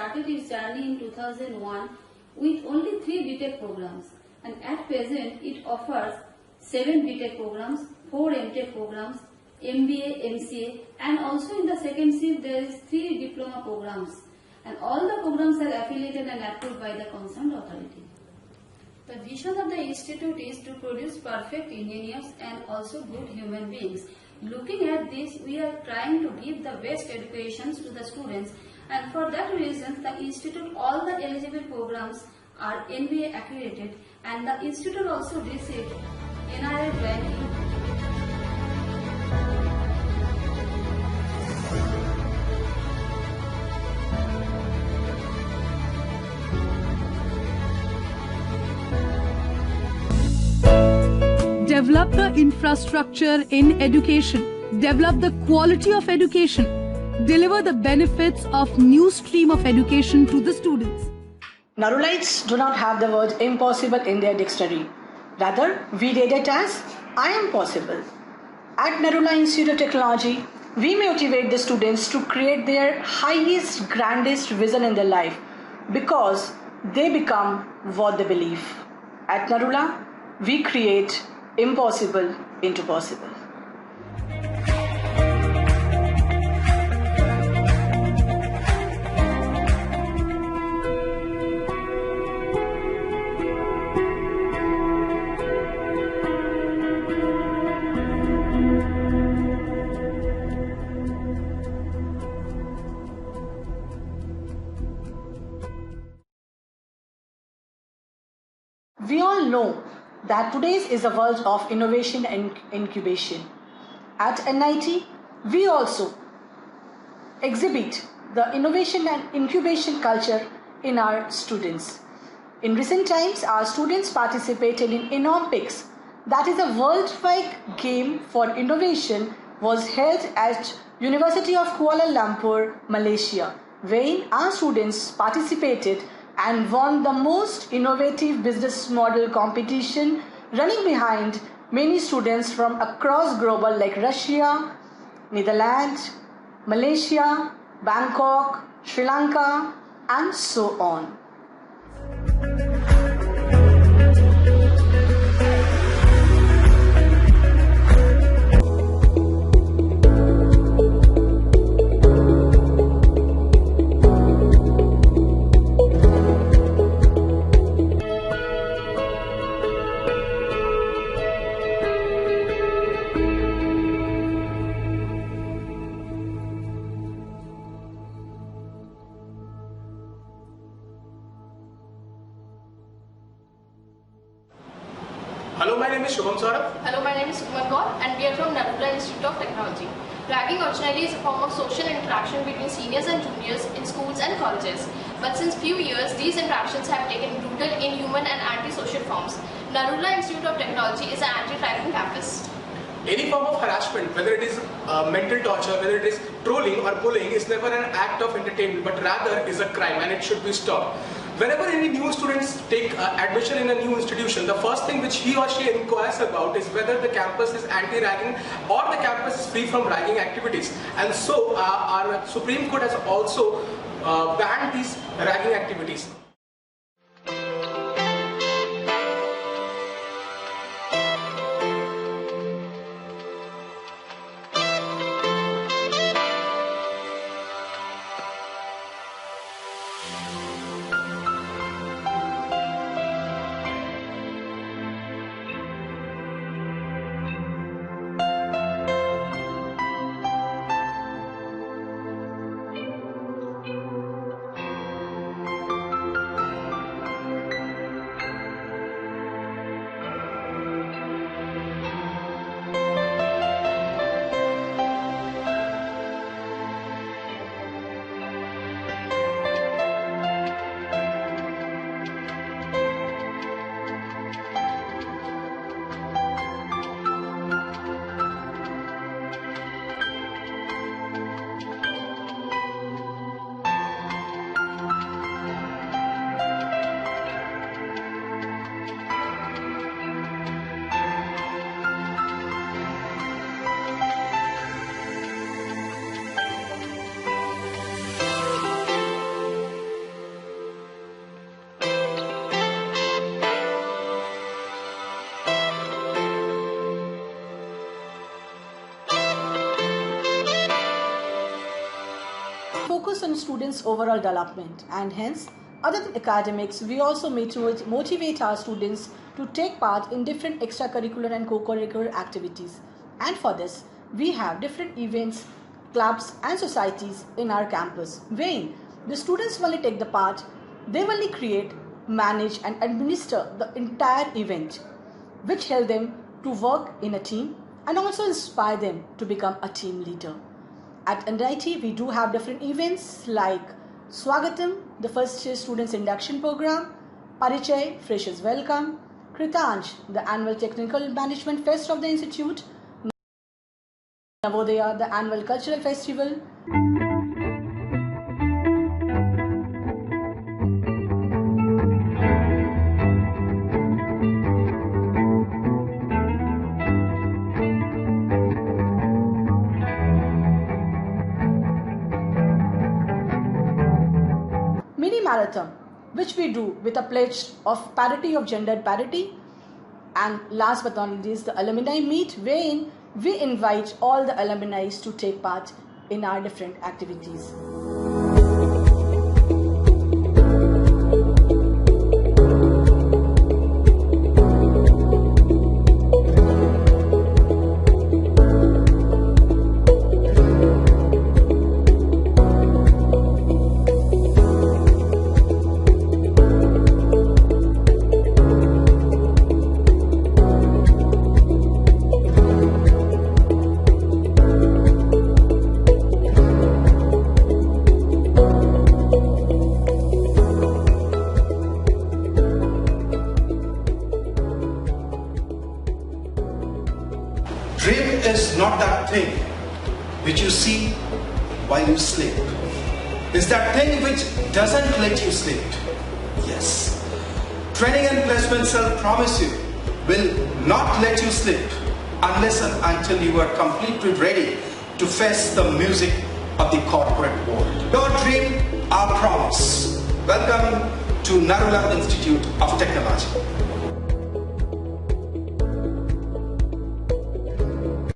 started its journey in 2001 with only 3 BTech programs, and at present it offers 7 BTech programs, 4 MTech programs, MBA, MCA, and also in the second shift there is 3 diploma programs, and all the programs are affiliated and approved by the concerned authority. The vision of the institute is to produce perfect engineers and also good human beings. Looking at this, we are trying to give the best educations to the students, and for that reason the institute, all the eligible programs are NBA accredited, and the institute also received NIRF ranking. Develop the infrastructure in education, develop the quality of education, deliver the benefits of new stream of education to the students. Narulites do not have the word impossible in their dictionary. Rather, we read it as I am possible. At Narula Institute of Technology, we motivate the students to create their highest, grandest vision in their life because they become what they believe. At Narula, we create impossible into possible. We all know that today's is a world of innovation and incubation. At NIT, we also exhibit the innovation and incubation culture in our students. In recent times, our students participated in Innompics, that is a worldwide game for innovation, was held at University of Kuala Lumpur, Malaysia, wherein our students participated and won the most innovative business model competition, running behind many students from across global like Russia, Netherlands, Malaysia, Bangkok, Sri Lanka, and so on. Hello, my name is Shubham Saurabh. Hello, my name is Kumar Kaur, and we are from Narula Institute of Technology. Ragging originally is a form of social interaction between seniors and juniors in schools and colleges. But since few years, these interactions have taken brutal, inhuman and anti-social forms. Narula Institute of Technology is an anti-ragging campus. Any form of harassment, whether it is mental torture, whether it is trolling or bullying, is never an act of entertainment, but rather is a crime, and it should be stopped. Whenever any new students take admission in a new institution, the first thing which he or she inquires about is whether the campus is anti-ragging or the campus is free from ragging activities. And so our Supreme Court has also banned these ragging activities. students' overall development, and hence, other than academics, we also motivate our students to take part in different extracurricular and co-curricular activities. And for this, we have different events, clubs and societies in our campus, wherein the students only take the part, they only create, manage and administer the entire event, which help them to work in a team and also inspire them to become a team leader. At NIT, we do have different events like Swagatam, the first year students induction program, Parichay, freshers welcome, Kritanj, the annual technical management fest of the institute, Navodaya, the annual cultural festival. Mini marathon, which we do with a pledge of parity of gender parity. And last but not least, the alumni meet, wherein we invite all the alumni to take part in our different activities. Dream is not that thing which you see while you sleep. It's that thing which doesn't let you sleep. Yes. Training and placement cell promise you will not let you sleep unless and until you are completely ready to face the music of the corporate world. Your dream, our promise. Welcome to Narula Institute of Technology.